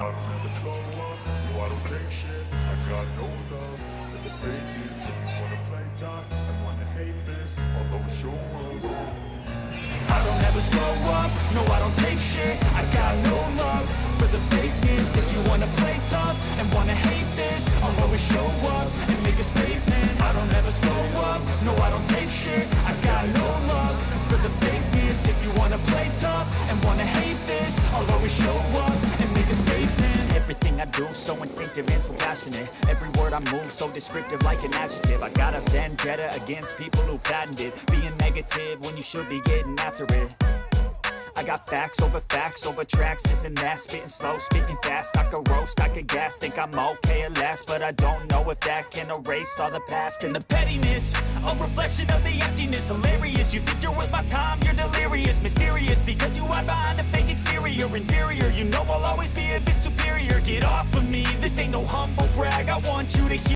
I don't ever slow up, no I don't take shit. I got no love for the fakeness. If you wanna play tough and wanna hate this, I'll always show up. I don't ever slow up, no I don't take shit. I got no love for the fakeness. If you wanna play tough and wanna hate this, I'll always show up and make a statement. I don't ever slow up, no I don't take shit. I got no love for the fakeness. If you wanna play tough and wanna hate this, I'll always show up and make a statement. Everything I do so instinctive and so passionate. Every word I move so descriptive like an adjective. I got a vendetta against people who patented being negative when you should be getting after it. I got facts over tracks, this and that. Spitting slow, spitting fast. I could roast, I could gas. Think I'm okay at last, but I don't know if that can erase all the past. And the pettiness, a reflection of the emptiness. Hilarious, you think you're worth my time, you're delirious. Mysterious, because you hide behind a fake exterior. Inferior, you know I'll always be a bit superior. Get off of me, this ain't no humble brag. I want you to hear